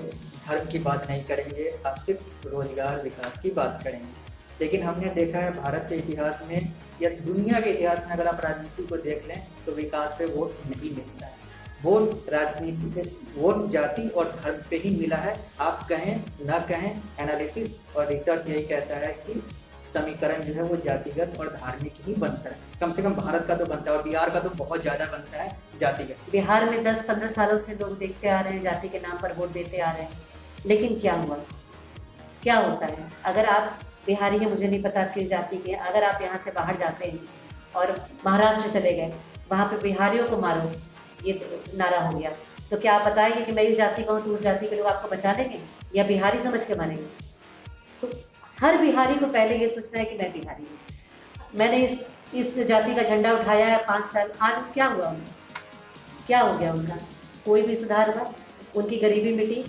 धर्म की बात नहीं करेंगे, आप सिर्फ रोजगार विकास की बात करेंगे। लेकिन हमने देखा है भारत के इतिहास में या दुनिया के इतिहास में, अगर आप राजनीति को देख लें तो विकास पे वोट नहीं मिलता है। वोट राजनीति पे, वोट जाति और धर्म पे ही मिला है। आप कहें ना कहें, एनालिसिस और रिसर्च यही कहता है कि समीकरण जो है वो जातिगत और धार्मिक ही बनता है। कम से कम भारत का तो बनता है और बिहार का तो बहुत ज़्यादा बनता है जातिगत। बिहार में 10-15 सालों से लोग देखते आ रहे हैं, जाति के नाम पर वोट देते आ रहे हैं, लेकिन क्या हुआ, क्या होता है? अगर आप बिहारी हैं, मुझे नहीं पता किस जाति के हैं, अगर आप यहाँ से बाहर जाते हैं और महाराष्ट्र चले गए, वहाँ पे बिहारियों को मारो, ये नारा हो गया, तो क्या आप बताएंगे कि मैं इस जाति का हूँ तो उस जाति के लोग आपको बचा लेंगे या बिहारी समझ के मानेंगे? तो हर बिहारी को पहले ये सोचना है कि मैं बिहारी हूँ, मैंने इस जाति का झंडा उठाया है 5 साल, आज क्या हुआ उनका, क्या हो गया उनका? कोई भी सुधार हुआ? उनकी गरीबी मिटी?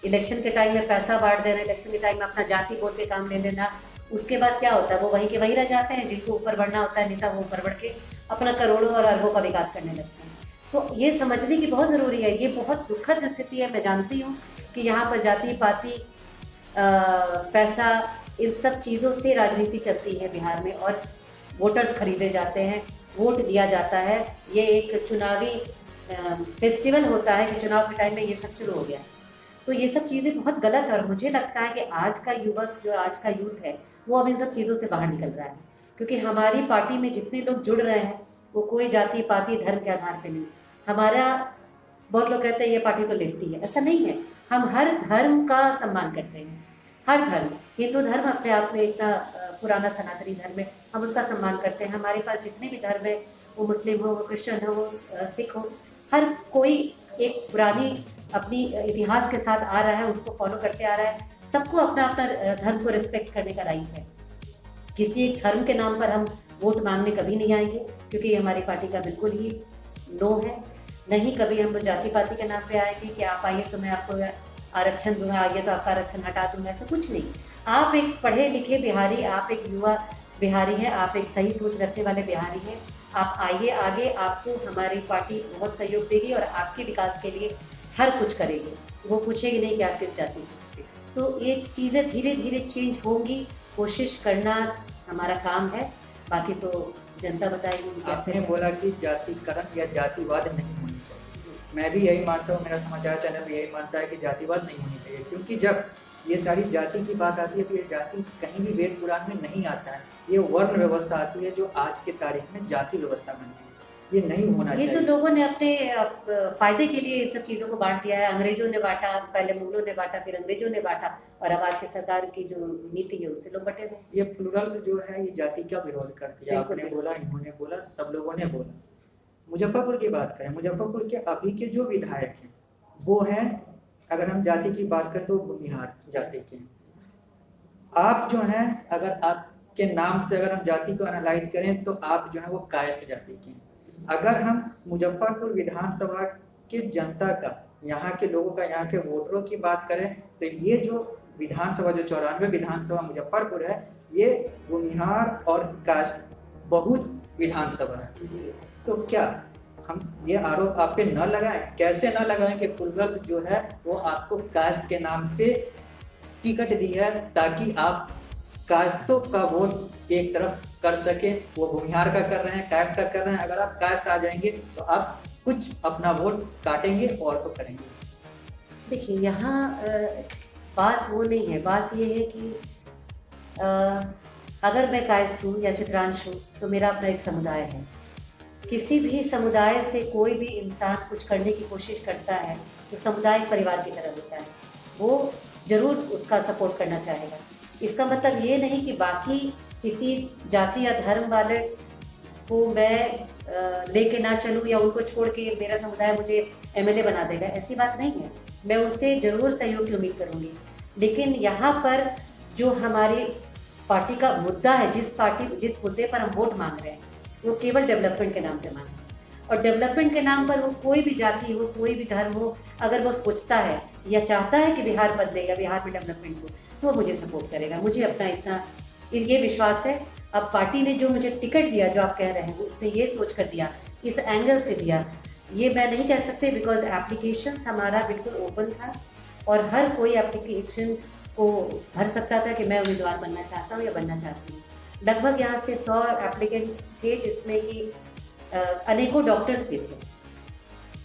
इलेक्शन के टाइम में पैसा बांट देना, इलेक्शन के टाइम में अपना जाति बोल के काम ले लेना, उसके बाद क्या होता है? वो वहीं के वहीं रह जाते हैं। जिनको ऊपर बढ़ना होता है नेता, वो ऊपर बढ़ के अपना करोड़ों और अरबों का विकास करने लगते हैं। तो ये समझने की बहुत ज़रूरी है। ये बहुत दुखद स्थिति है। मैं जानती हूँ कि यहाँ पर जाति पाति पैसा, इन सब चीज़ों से राजनीति चलती है बिहार में, और वोटर्स खरीदे जाते हैं, वोट दिया जाता है। ये एक चुनावी फेस्टिवल होता है कि चुनाव के टाइम में ये सब शुरू हो गया। तो ये सब चीज़ें बहुत गलत है और मुझे लगता है कि आज का युवक, जो आज का यूथ है, वो अब इन सब चीज़ों से बाहर निकल रहा है, क्योंकि हमारी पार्टी में जितने लोग जुड़ रहे हैं वो कोई जाति पाति धर्म के आधार पे नहीं। हमारा, बहुत लोग कहते हैं ये पार्टी तो लेफ्टी है, ऐसा नहीं है। हम हर धर्म का सम्मान करते हैं, हर धर्म। हिंदू धर्म अपने आप में इतना पुराना सनातनी धर्म है, हम उसका सम्मान करते हैं। हमारे पास जितने भी धर्म है, वो मुस्लिम हो, वो क्रिश्चियन हो, वो सिख हो, हर कोई एक पुरानी अपनी इतिहास के साथ आ रहा है, उसको फॉलो करते आ रहा है। सबको अपना अपना धर्म को रिस्पेक्ट करने का राइट है। किसी एक धर्म के नाम पर हम वोट मांगने कभी नहीं आएंगे, क्योंकि ये हमारी पार्टी का बिल्कुल ही नो है। नहीं कभी हम जाति पाति के नाम पे आएंगे कि आप आइए तो मैं आपको आरक्षण दूंगा, आइए तो आपका आरक्षण हटा दूंगा, ऐसा कुछ नहीं। आप एक पढ़े लिखे बिहारी, आप एक युवा बिहारी हैं, आप एक सही सोच रखने वाले बिहारी हैं। आप आइए आगे, आपको हमारी पार्टी बहुत सहयोग देगी और आपके विकास के लिए हर कुछ करेगी। वो पूछेगी नहीं कि आप किस जाति के। तो ये चीज़ें धीरे धीरे चेंज होंगी, कोशिश करना हमारा काम है, बाकी तो जनता बताएगी कैसे। आपने बोला कि जातिकरण या जातिवाद नहीं होनी चाहिए, मैं भी यही मानता हूँ, मेरा समाचार चैनल भी यही मानता है कि जातिवाद नहीं होनी चाहिए। क्योंकि जब ये सारी जाति की बात आती है तो ये जाति कहीं भी वेद पुराण में नहीं आता है। ये वर्ण व्यवस्था आती है जो आज के तारीख में जाति व्यवस्था बन गई है। ये नहीं होना चाहिए। ये तो लोगों ने अपने फायदे के लिए इन सब चीज़ों को बांट दिया है। अंग्रेजों ने बांटा, पहले मुगलों ने बांटा, फिर अंग्रेजों ने बांटा, और अब आज की सरकार की जो नीति है उससे लोग बटे हुए। ये प्लूरल्स जो है ये जाति का विरोध करती है। आपने बोला, इन्होंने बोला, सब लोगों ने बोला। मुजफ्फरपुर की बात करें, मुजफ्फरपुर के अभी के जो विधायक हैं वो हैं, अगर हम जाति की बात करें तो भूमिहार जाति के। आप जो हैं, अगर आपके नाम से अगर हम जाति को एनालाइज करें तो आप जो है वो कायस्थ जाति के। अगर हम मुजफ्फरपुर विधानसभा के जनता का, यहाँ के लोगों का, यहाँ के वोटरों की बात करें तो ये जो विधानसभा, जो 94 विधानसभा मुजफ्फरपुर है, ये भूमिहार और कास्ट बहुत विधानसभा है। तो क्या हम ये आरोप आप पे न लगाएं? कैसे न लगाएं कि प्लूरल्स जो है वो आपको कास्ट के नाम पे टिकट दी है ताकि आप कास्टों का वोट एक तरफ कर सके। वो भूमिहार का कर रहे हैं, कास्ट का कर रहे हैं। अगर आप कास्ट आ जाएंगे तो आप कुछ अपना वोट काटेंगे और तो करेंगे। देखिए, यहाँ बात वो नहीं है, बात ये है कि अगर मैं कायस्थ हूँ या चित्रांश हूँ तो मेरा अपना एक समुदाय है। किसी भी समुदाय से कोई भी इंसान कुछ करने की कोशिश करता है तो समुदाय परिवार की तरह होता है, वो ज़रूर उसका सपोर्ट करना चाहेगा। इसका मतलब ये नहीं कि बाकी किसी जाति या धर्म वाले को मैं लेके ना चलूँ या उनको छोड़ के मेरा समुदाय मुझे एमएलए बना देगा, ऐसी बात नहीं है। मैं उनसे ज़रूर सहयोग की उम्मीद करूँगी, लेकिन यहाँ पर जो हमारी पार्टी का मुद्दा है, जिस मुद्दे पर हम वोट मांग रहे हैं, वो केवल डेवलपमेंट के नाम पे मांग रहे हैं। और डेवलपमेंट के नाम पर वो कोई भी जाति हो, कोई भी धर्म हो, अगर वो सोचता है या चाहता है कि बिहार बदले या बिहार में डेवलपमेंट हो, तो वो मुझे सपोर्ट करेगा। मुझे अपना इतना ये विश्वास है। अब पार्टी ने जो मुझे टिकट दिया, जो आप कह रहे हैं, उसने ये सोच कर दिया, इस एंगल से दिया, ये मैं नहीं कह सकते, बिकॉज एप्लीकेशन हमारा बिल्कुल ओपन था और हर कोई एप्लीकेशन को भर सकता था कि मैं उम्मीदवार बनना चाहता हूँ या बनना चाहती हूँ। लगभग यहाँ से 100 एप्लीकेंट्स थे, जिसमें कि अनेकों डॉक्टर्स भी थे।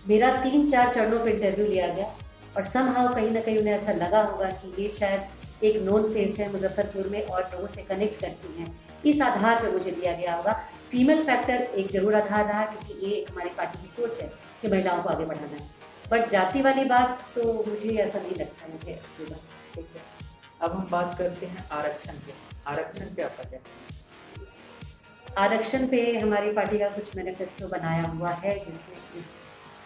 मेरा 3-4 चरणों पर इंटरव्यू लिया गया और समहाउ कहीं ना कहीं उन्हें ऐसा लगा होगा कि ये शायद एक नोन फेस है मुजफ्फरपुर में और लोगों से कनेक्ट करती हैं, इस आधार पर मुझे दिया गया होगा। फीमेल फैक्टर एक जरूर आधार रहा, क्योंकि ये एक हमारी पार्टी की सोच है कि महिलाओं को आगे बढ़ाना है। बट जाति वाली बात तो मुझे ऐसा नहीं लगता है कि इसके बाद। ठीक है, अब हम बात करते हैं आरक्षण पे। आरक्षण पे आपका क्या? आरक्षण पे हमारी पार्टी का कुछ मैनिफेस्टो बनाया हुआ है,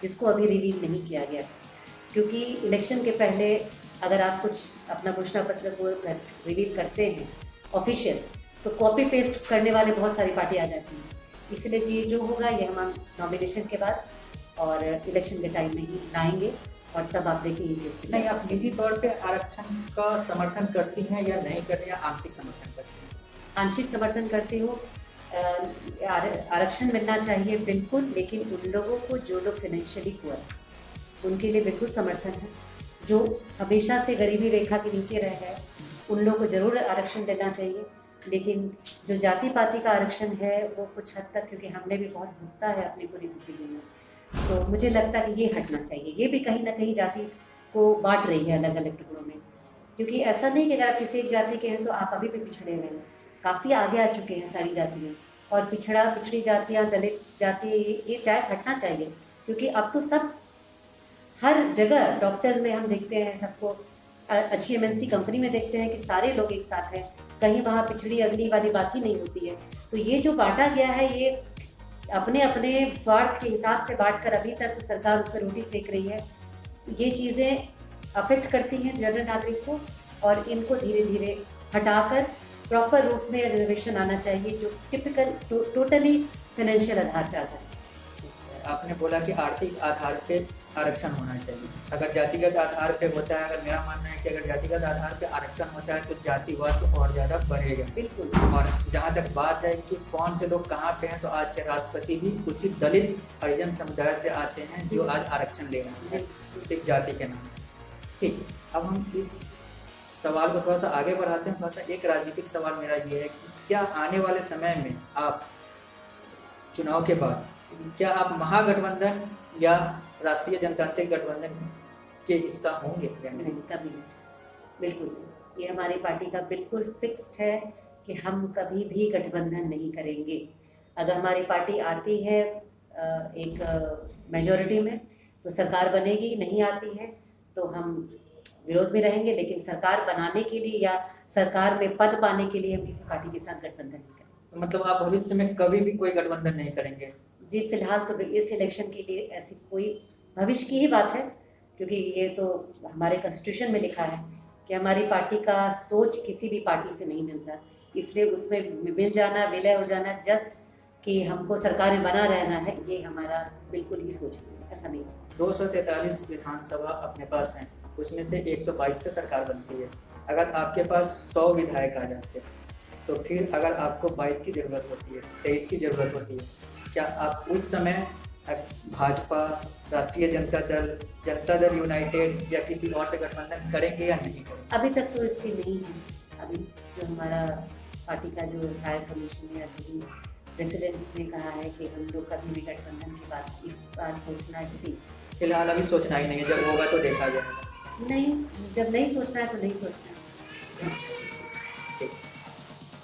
जिसको अभी रिवील नहीं किया गया, क्योंकि इलेक्शन के पहले अगर आप कुछ अपना घोषणा पत्र को रिवील करते हैं ऑफिशियल, तो कॉपी पेस्ट करने वाले बहुत सारी पार्टी आ जाती हैं। इसलिए ये जो होगा ये हम नॉमिनेशन के बाद और इलेक्शन के टाइम में ही लाएंगे, और तब आप देखेंगे कि इसकी नहीं, आप निजी तौर पे आरक्षण का समर्थन करती हैं या नहीं करती हैं, आंशिक समर्थन करती हैं? आंशिक समर्थन करती हूँ। आरक्षण मिलना चाहिए बिल्कुल, लेकिन उन लोगों को जो लोग फाइनेंशियली पुअर, उनके लिए बिल्कुल समर्थन है। जो हमेशा से गरीबी रेखा के नीचे रहे हैं, उन लोगों को ज़रूर आरक्षण देना चाहिए। लेकिन जो जाति पाति का आरक्षण है वो कुछ हद तक, क्योंकि हमने भी बहुत भुगता है अपनी पूरी ज़िंदगी में, तो मुझे लगता है कि ये हटना चाहिए। ये भी कहीं ना कहीं जाति को बांट रही है अलग अलग टुकड़ों में, क्योंकि ऐसा नहीं कि अगर आप किसी एक जाति के हैं तो आप अभी भी पिछड़े हुए हैं। काफ़ी आगे आ चुके हैं सारी जातियाँ, और पिछड़ी जातियाँ, दलित जाति, ये टैग हटना चाहिए। क्योंकि अब तो सब हर जगह डॉक्टर्स में हम देखते हैं सबको, अच्छी एमएनसी कंपनी में देखते हैं कि सारे लोग एक साथ हैं, कहीं वहाँ पिछड़ी अगली वाली बात ही नहीं होती है। तो ये जो बांटा गया है, ये अपने अपने स्वार्थ के हिसाब से बांट कर अभी तक सरकार उस पर रोटी सेक रही है। ये चीज़ें अफेक्ट करती हैं जनरल नागरिक को, और इनको धीरे धीरे हटाकर प्रॉपर रूप में रिजर्वेशन आना चाहिए, जो टिपिकल टोटली फाइनेंशियल आधार पर आता है। आपने बोला कि आर्थिक आधार पे आरक्षण होना चाहिए। अगर जातिगत आधार पे होता है, अगर मेरा मानना है कि अगर जातिगत आधार पे आरक्षण होता है तो जातिवाद और ज़्यादा बढ़ेगा। बिल्कुल। और जहाँ तक बात है कि कौन से लोग कहाँ पे हैं, तो आज के राष्ट्रपति भी उसी दलित हरिजन समुदाय से आते हैं जो आज आरक्षण ले रहे हैं, सिर्फ जाति के नाम। ठीक है, अब हम इस सवाल को थोड़ा सा आगे बढ़ाते हैं। थोड़ा सा एक राजनीतिक सवाल मेरा ये है कि क्या आने वाले समय में आप चुनाव के बाद क्या आप महागठबंधन या राष्ट्रीय जनतांत्रिक गठबंधन के हिस्सा होंगे? नहीं, कभी नहीं, बिल्कुल नहीं। ये हमारी पार्टी का बिल्कुल फिक्स्ड है कि हम कभी भी गठबंधन नहीं करेंगे। अगर हमारी पार्टी आती है एक मेजॉरिटी में तो सरकार बनेगी, नहीं आती है तो हम विरोध में रहेंगे, लेकिन सरकार बनाने के लिए या सरकार में पद पाने के लिए हम किसी पार्टी के साथ गठबंधन नहीं करेंगे। मतलब आप भविष्य में कभी भी कोई गठबंधन नहीं करेंगे? जी, फिलहाल तो इस इलेक्शन के लिए ऐसी कोई भविष्य की ही बात है, क्योंकि ये तो हमारे कॉन्स्टिट्यूशन में लिखा है कि हमारी पार्टी का सोच किसी भी पार्टी से नहीं मिलता, इसलिए उसमें मिल जाना, विलय हो जाना, जस्ट कि हमको सरकार में बना रहना है, ये हमारा बिल्कुल ही सोच नहीं है, ऐसा नहीं है। 243 विधानसभा अपने पास हैं, उसमें से 122 पे सरकार बनती है। अगर आपके पास 100 विधायक आ जाते हैं तो फिर अगर आपको 22 की ज़रूरत होती है, 23 की ज़रूरत होती है, क्या आप उस समय भाजपा, राष्ट्रीय जनता दल यूनाइटेड या किसी और से गठबंधन करेंगे या नहीं करेंगे? अभी तक तो इसकी नहीं है। अभी जो हमारा पार्टी का जो हायर कमीशन या जो प्रेसिडेंट ने कहा है कि हम लोग कभी भी गठबंधन की बात इस बार सोचना ही नहीं। फिलहाल अभी सोचना ही नहीं है, जब होगा तो देखा जाएगा। नहीं, जब नहीं सोचना है तो नहीं सोचना है।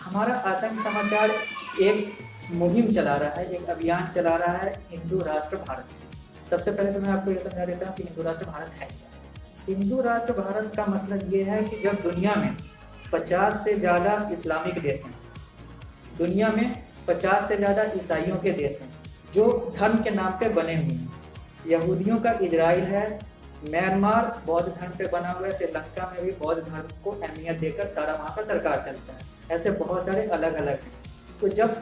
हमारा आतंक समाचार एक मुहिम चला रहा है, एक अभियान चला रहा है, हिंदू राष्ट्र भारत। सबसे पहले तो मैं आपको ये समझा देता हूँ कि हिंदू राष्ट्र भारत है क्या। हिंदू राष्ट्र भारत का मतलब ये है कि जब दुनिया में 50 से ज़्यादा इस्लामिक देश हैं, दुनिया में 50 से ज़्यादा ईसाइयों के देश हैं जो धर्म के नाम पे बने हुए हैं। यहूदियों का इजराइल है, म्यांमार बौद्ध धर्म पे बना हुआ है, श्रीलंका में भी बौद्ध धर्म को अहमियत देकर सारा वहाँ का सरकार चलता है। ऐसे बहुत सारे अलग अलग हैं। तो जब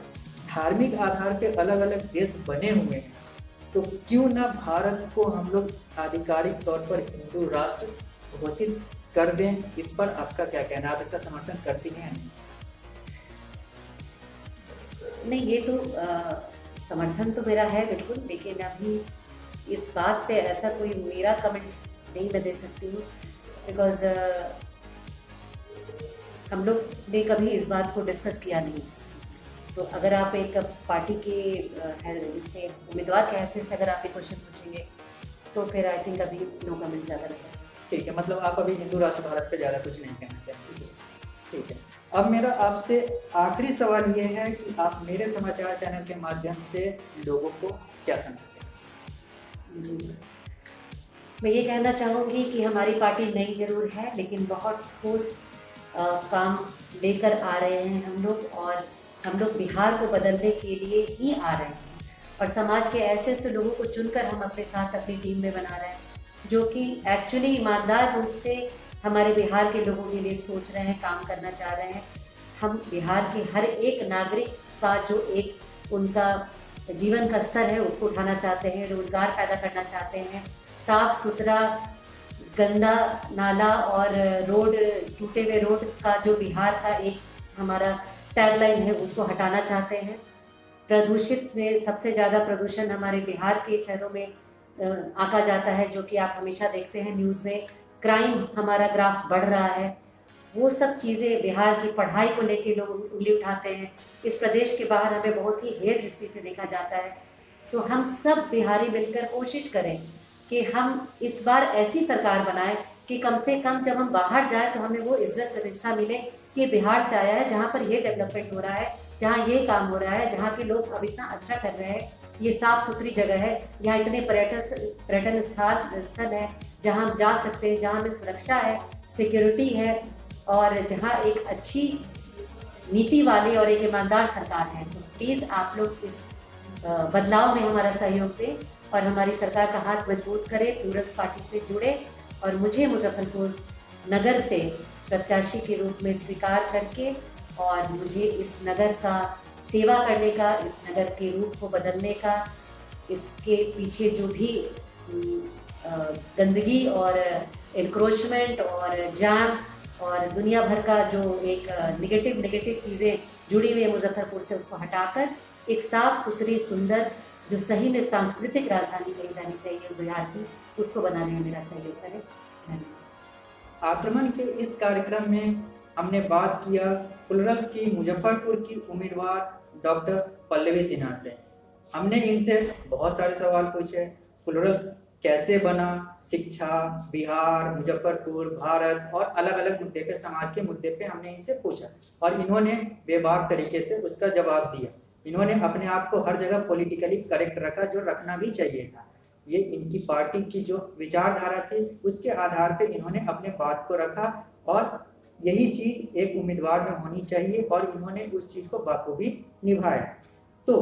धार्मिक आधार पे अलग अलग देश बने हुए हैं तो क्यों ना भारत को हम लोग आधिकारिक तौर पर हिंदू राष्ट्र घोषित कर दें? इस पर आपका क्या कहना है? आप इसका समर्थन करती हैं? नहीं, ये तो समर्थन तो मेरा है बिल्कुल, लेकिन अभी इस बात पे ऐसा कोई मेरा कमेंट नहीं मैं दे सकती हूँ, बिकॉज हम लोग ने कभी इस बात को डिस्कस किया नहीं। तो अगर आप एक पार्टी के इससे उम्मीदवार के हैसियत से अगर आप ये क्वेश्चन पूछेंगे तो फिर आई थिंक अभी नो कमेंट ज़्यादा रहेगा। ठीक है, मतलब आप अभी हिंदू राष्ट्र भारत पे ज़्यादा कुछ नहीं कहना चाहते। ठीक है, अब मेरा आपसे आखिरी सवाल ये है कि आप मेरे समाचार चैनल के माध्यम से लोगों को क्या संदेश देना चाहते हैं? जी, मैं ये कहना चाहूँगी कि हमारी पार्टी नई ज़रूर है, लेकिन बहुत ठोस काम लेकर आ रहे हैं हम लोग, और हम लोग बिहार को बदलने के लिए ही आ रहे हैं। और समाज के ऐसे ऐसे लोगों को चुनकर हम अपने साथ अपनी टीम में बना रहे हैं, जो कि एक्चुअली ईमानदार रूप से हमारे बिहार के लोगों के लिए सोच रहे हैं, काम करना चाह रहे हैं। हम बिहार के हर एक नागरिक का जो एक उनका जीवन का स्तर है उसको उठाना चाहते हैं, रोजगार पैदा करना चाहते हैं, साफ सुथरा, गंदा नाला और रोड, टूटे हुए रोड का जो बिहार का एक हमारा टैगलाइन है उसको हटाना चाहते हैं। प्रदूषित में सबसे ज़्यादा प्रदूषण हमारे बिहार के शहरों में आंका जाता है, जो कि आप हमेशा देखते हैं न्यूज़ में। क्राइम हमारा ग्राफ बढ़ रहा है। वो सब चीज़ें, बिहार की पढ़ाई को लेके लोग उंगली उठाते हैं। इस प्रदेश के बाहर हमें बहुत ही हेय दृष्टि से देखा जाता है। तो हम सब बिहारी मिलकर कोशिश करें कि हम इस बार ऐसी सरकार बनाएं कि कम से कम जब हम बाहर जाएं तो हमें वो इज्जत प्रतिष्ठा मिले कि बिहार से आया है, जहाँ पर ये डेवलपमेंट हो रहा है, जहाँ ये काम हो रहा है, जहाँ के लोग अब इतना अच्छा कर रहे हैं, ये साफ़ सुथरी जगह है, यहाँ इतने पर्यटन स्थल है जहाँ हम जा सकते हैं, जहाँ हमें सुरक्षा है, सिक्योरिटी है, और जहाँ एक अच्छी नीति वाली और एक ईमानदार सरकार है। तो प्लीज़ आप लोग इस बदलाव में हमारा सहयोग दें और हमारी सरकार का हाथ मजबूत करें, प्लूरल्स पार्टी से जुड़े और मुझे मुजफ्फरपुर नगर से प्रत्याशी के रूप में स्वीकार करके और मुझे इस नगर का सेवा करने का, इस नगर के रूप को बदलने का, इसके पीछे जो भी गंदगी और एनक्रोचमेंट और जाम और दुनिया भर का जो एक नेगेटिव चीज़ें जुड़ी हुई है मुजफ्फरपुर से, उसको हटाकर एक साफ़ सुथरी, सुंदर, जो सही में सांस्कृतिक राजधानी कही जानी चाहिए बिहार की, उसको बनाने में मेरा सहयोग करें। धन्यवाद। आक्रमण के इस कार्यक्रम में हमने बात किया प्लूरल्स की मुजफ्फरपुर की उम्मीदवार डॉक्टर पल्लवी सिन्हा से। हमने इनसे बहुत सारे सवाल पूछे, प्लूरल्स कैसे बना, शिक्षा, बिहार, मुजफ्फरपुर, भारत और अलग अलग मुद्दे पे, समाज के मुद्दे पे हमने इनसे पूछा और इन्होंने बेबाक तरीके से उसका जवाब दिया। इन्होंने अपने आप को हर जगह पॉलिटिकली करेक्ट रखा, जो रखना भी चाहिए था। ये इनकी पार्टी की जो विचारधारा थी उसके आधार पे इन्होंने अपने बात को रखा और यही चीज़ एक उम्मीदवार में होनी चाहिए और इन्होंने उस चीज़ को बाखूबी निभाया। तो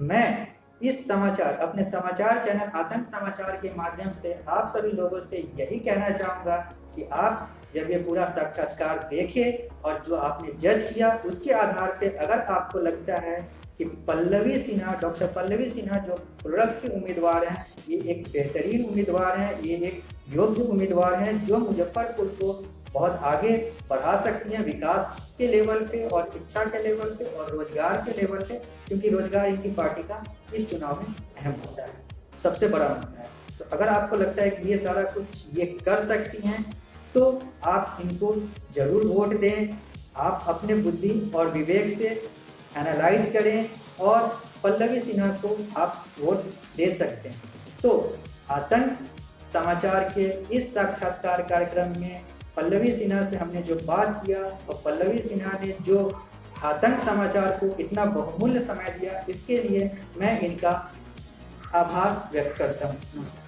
मैं इस समाचार, अपने समाचार चैनल आतंक समाचार के माध्यम से आप सभी लोगों से यही कहना चाहूँगा कि आप जब ये पूरा साक्षात्कार देखें और जो आपने जज किया उसके आधार पे अगर आपको लगता है कि पल्लवी सिन्हा, डॉक्टर पल्लवी सिन्हा जो प्लूरल्स के उम्मीदवार हैं, ये एक बेहतरीन उम्मीदवार हैं, ये एक योग्य उम्मीदवार हैं जो मुजफ्फरपुर को बहुत आगे बढ़ा सकती हैं विकास के लेवल पे और शिक्षा के लेवल पे और रोजगार के लेवल पे, क्योंकि रोजगार इनकी पार्टी का इस चुनाव में अहम मुद्दा है, सबसे बड़ा मुद्दा है। तो अगर आपको लगता है कि ये सारा कुछ ये कर सकती हैं तो आप इनको जरूर वोट दें। आप अपने बुद्धि और विवेक से एनालाइज करें और पल्लवी सिन्हा को आप वोट दे सकते हैं। तो आतंक समाचार के इस साक्षात्कार कार्यक्रम में पल्लवी सिन्हा से हमने जो बात किया और पल्लवी सिन्हा ने जो आतंक समाचार को इतना बहुमूल्य समय दिया, इसके लिए मैं इनका आभार व्यक्त करता हूँ। नमस्कार।